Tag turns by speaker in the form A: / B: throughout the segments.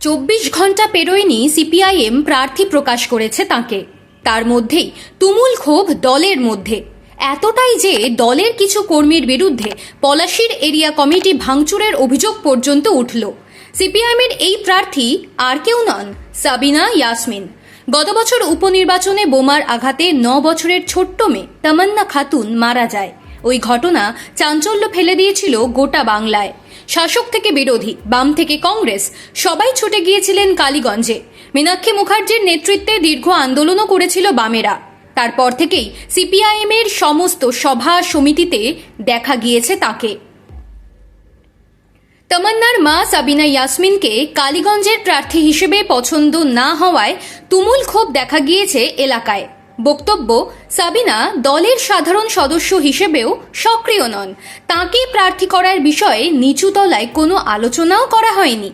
A: 24 ঘন্টা পেরোয়নি সিপিআইএম প্রার্থী প্রকাশ করেছে তাকে। তার মধ্যেই তুমুল ক্ষোভ দলের মধ্যে, এতটাই যে দলের কিছু কর্মীর বিরুদ্ধে পলাশীর এরিয়া কমিটি ভাঙচুরের অভিযোগ পর্যন্ত উঠল। সিপিআইএমের এই প্রার্থী আর কেউ নন, সাবিনা ইয়াসমিন। গত বছর উপনির্বাচনে বোমার আঘাতে 9 বছরের ছোট্ট মেয়ে তামান্না খাতুন মারা যায়। ওই ঘটনা চাঞ্চল্য ফেলে দিয়েছিল গোটা বাংলায়। শাসক থেকে বিরোধী, বাম থেকে কংগ্রেস, সবাই ছুটে গিয়েছিলেন কালীগঞ্জে। মীনাক্ষী মুখার্জির নেতৃত্বে দীর্ঘ আন্দোলনও করেছিল বামেরা। তারপর থেকেই সিপিআইএমের সমস্ত সভা সমিতিতে দেখা গিয়েছে তাকে। তামান্নার মা সাবিনা ইয়াসমিনকে কালীগঞ্জের প্রার্থী হিসেবে পছন্দ না হওয়ায় তুমুল ক্ষোভ দেখা গিয়েছে এলাকায়। বক্তব্য, সাবিনা দলের সাধারণ সদস্য হিসেবেও সক্রিয় নন, তাকে প্রার্থী করার বিষয়ে নিচু তলায় কোনো আলোচনাও করা হয়নি।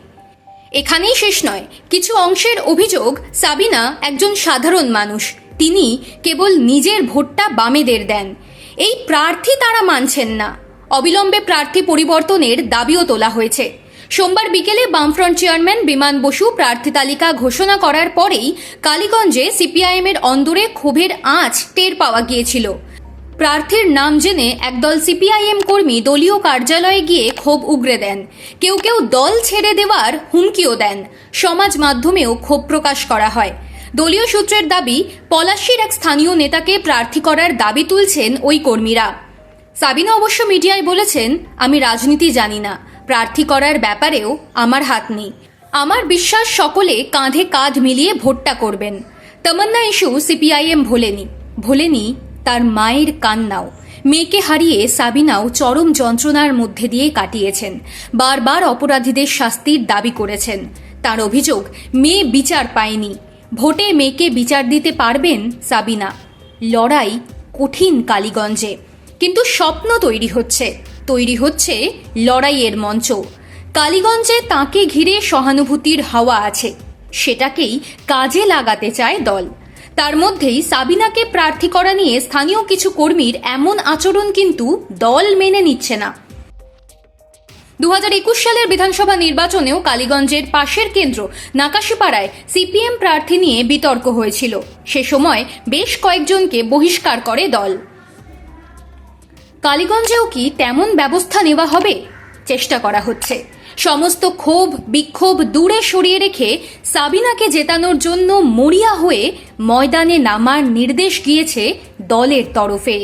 A: এখানেই শেষ নয়, কিছু অংশের অভিযোগ সাবিনা একজন সাধারণ মানুষ, তিনি কেবল নিজের ভোটটা বামেদের দেন। এই প্রার্থী তারা মানছেন না। অবিলম্বে প্রার্থী পরিবর্তনের দাবিও তোলা হয়েছে। সোমবার বিকেলে বামফ্রন্ট চেয়ারম্যান বিমান বসু প্রার্থী তালিকা ঘোষণা করার পরেই কালীগঞ্জে সিপিআইএমের অন্দরে ক্ষোভের আঁচ টের পাওয়া গিয়েছিল। প্রার্থীর নাম জেনে একদল সিপিআইএম কর্মী দলীয় কার্যালয়ে গিয়ে ক্ষোভ উগরে দেন। কেউ কেউ দল ছেড়ে দেওয়ার হুমকিও দেন। সমাজ মাধ্যমেও ক্ষোভ প্রকাশ করা হয়। দলীয় সূত্রের দাবি, পলাশীর এক স্থানীয় নেতাকে প্রার্থী করার দাবি তুলছেন ওই কর্মীরা। সাবিনা অবশ্য মিডিয়ায় বলেছেন, আমি রাজনীতি জানি না, প্রার্থী করার ব্যাপারেও আমার হাত নেই। আমার বিশ্বাস সকলে কাঁধে কাঁধ মিলিয়ে ভোটটা করবেন। তামান্না ইস্যু সিপিআইএম ভোলেনি তার মায়ের কান্নাও। মেয়েকে হারিয়ে সাবিনাও চরম যন্ত্রণার মধ্যে দিয়ে কাটিয়েছেন। বারবার অপরাধীদের শাস্তির দাবি করেছেন। তার অভিযোগ, মেয়ে বিচার পায়নি। ভোটে মেয়েকে বিচার দিতে পারবেন সাবিনা। লড়াই কঠিন কালীগঞ্জে, কিন্তু স্বপ্ন তৈরি হচ্ছে লড়াইয়ের মঞ্চ। কালীগঞ্জে তাকে ঘিরে সহানুভূতির হাওয়া আছে, সেটাকেই কাজে লাগাতে চায় দল। তার মধ্যেই সাবিনাকে প্রার্থী করা নিয়ে স্থানীয় কিছু কর্মীর এমন আচরণ কিন্তু দল মেনে নিচ্ছে না। 2021 সালের বিধানসভা নির্বাচনেও কালীগঞ্জের পাশের কেন্দ্র নাকাশিপাড়ায় সিপিএম প্রার্থী নিয়ে বিতর্ক হয়েছিল। সে সময় বেশ কয়েকজনকে বহিষ্কার করে দল। কালীগঞ্জেও কি তেমন ব্যবস্থা নেওয়া হবে? চেষ্টা করা হচ্ছে। সমস্ত ক্ষোভ বিক্ষোভ দূরে সরিয়ে রেখে সাবিনাকে জেতানোর জন্য মরিয়া হয়ে ময়দানে নামার নির্দেশ গিয়েছে দলের তরফে।